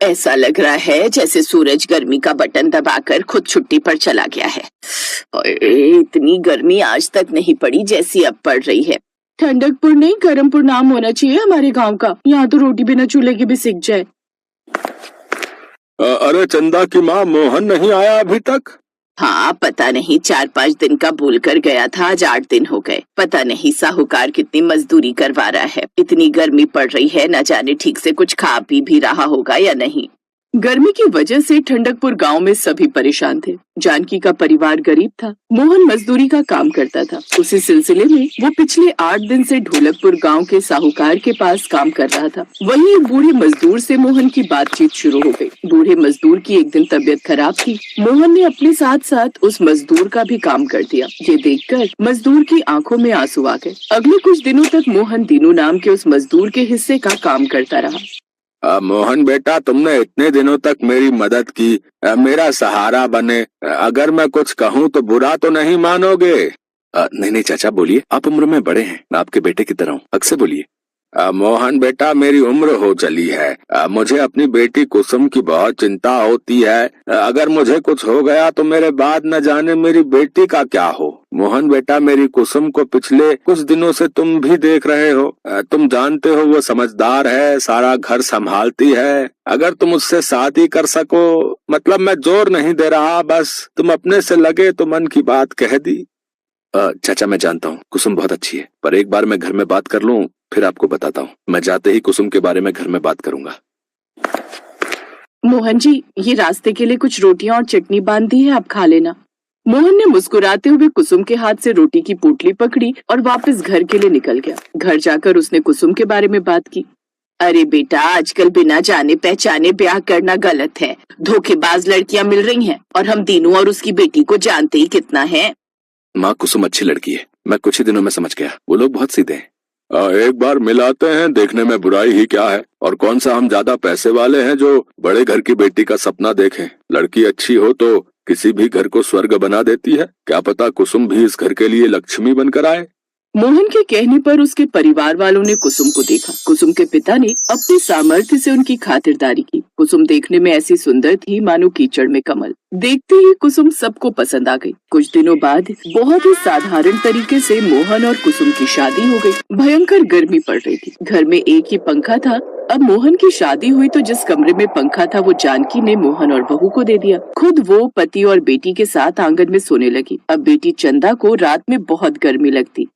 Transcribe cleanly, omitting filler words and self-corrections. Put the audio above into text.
ऐसा लग रहा है जैसे सूरज गर्मी का बटन दबाकर खुद छुट्टी पर चला गया है। और इतनी गर्मी आज तक नहीं पड़ी जैसी अब पड़ रही है। ठंडकपुर नहीं गरमपुर नाम होना चाहिए हमारे गांव का। यहाँ तो रोटी बिना चूल्हे के भी सिक जाए। अरे चंदा की माँ, मोहन नहीं आया अभी तक? हाँ पता नहीं, 4-5 दिन का बोल कर गया था, आज 8 दिन हो गए। पता नहीं साहूकार कितनी मजदूरी करवा रहा है। इतनी गर्मी पड़ रही है, न जाने ठीक से कुछ खा पी भी रहा होगा या नहीं। गर्मी की वजह से ठंडकपुर गांव में सभी परेशान थे। जानकी का परिवार गरीब था। मोहन मजदूरी का काम करता था। उसी सिलसिले में वो पिछले 8 दिन से ढोलकपुर गांव के साहूकार के पास काम कर रहा था। वहीं एक बूढ़े मजदूर से मोहन की बातचीत शुरू हो गई। बूढ़े मजदूर की एक दिन तबीयत खराब थी। मोहन ने अपने साथ साथ उस मजदूर का भी काम कर दिया। ये देखकर मजदूर की आंखों में आंसू आ गए। अगले कुछ दिनों तक मोहन दीनू नाम के उस मजदूर के हिस्से का काम करता रहा। मोहन बेटा, तुमने इतने दिनों तक मेरी मदद की, मेरा सहारा बने। अगर मैं कुछ कहूँ तो बुरा तो नहीं मानोगे? नहीं नहीं चाचा, बोलिए। आप उम्र में बड़े हैं, मैं आपके बेटे की तरह हूँ, अक्सर बोलिए। मोहन बेटा, मेरी उम्र हो चली है। मुझे अपनी बेटी कुसुम की बहुत चिंता होती है। अगर मुझे कुछ हो गया तो मेरे बाद न जाने मेरी बेटी का क्या हो। मोहन बेटा, मेरी कुसुम को पिछले कुछ दिनों से तुम भी देख रहे हो। तुम जानते हो वो समझदार है, सारा घर संभालती है। अगर तुम उससे शादी कर सको, मतलब मैं जोर नहीं दे रहा, बस तुम अपने से लगे तो मन की बात कह दी। चाचा मैं जानता हूँ कुसुम बहुत अच्छी है, पर एक बार मैं घर में बात कर लूँ फिर आपको बताता हूँ। मैं जाते ही कुसुम के बारे में घर में बात करूंगा। मोहन जी, ये रास्ते के लिए कुछ रोटियां और चटनी बांध दी है, आप खा लेना। मोहन ने मुस्कुराते हुए कुसुम के हाथ से रोटी की पोटली पकड़ी और वापस घर के लिए निकल गया। घर जाकर उसने कुसुम के बारे में बात की। अरे बेटा, आजकल बिना जाने पहचाने ब्याह करना गलत है। धोखेबाज लड़कियां मिल रही हैं और हम दीनू और उसकी बेटी को जानते ही कितना है। माँ, कुसुम अच्छी लड़की है, मैं कुछ ही दिनों में समझ गया। वो लोग बहुत सीधे हैं। एक बार मिलाते हैं, देखने में बुराई ही क्या है। और कौन सा हम ज्यादा पैसे वाले हैं जो बड़े घर की बेटी का सपना देखें। लड़की अच्छी हो तो किसी भी घर को स्वर्ग बना देती है। क्या पता कुसुम भी इस घर के लिए लक्ष्मी बनकर आए। मोहन के कहने पर उसके परिवार वालों ने कुसुम को देखा। कुसुम के पिता ने अपने सामर्थ्य से उनकी खातिरदारी की। कुसुम देखने में ऐसी सुंदर थी मानो कीचड़ में कमल। देखते ही कुसुम सबको पसंद आ गई। कुछ दिनों बाद बहुत ही साधारण तरीके से मोहन और कुसुम की शादी हो गई। भयंकर गर्मी पड़ रही थी। घर में एक ही पंखा था। अब मोहन की शादी हुई तो जिस कमरे में पंखा था वो जानकी ने मोहन और बहू को दे दिया। खुद वो पति और बेटी के साथ आंगन में सोने लगी। अब बेटी चंदा को रात में बहुत गर्मी लगती।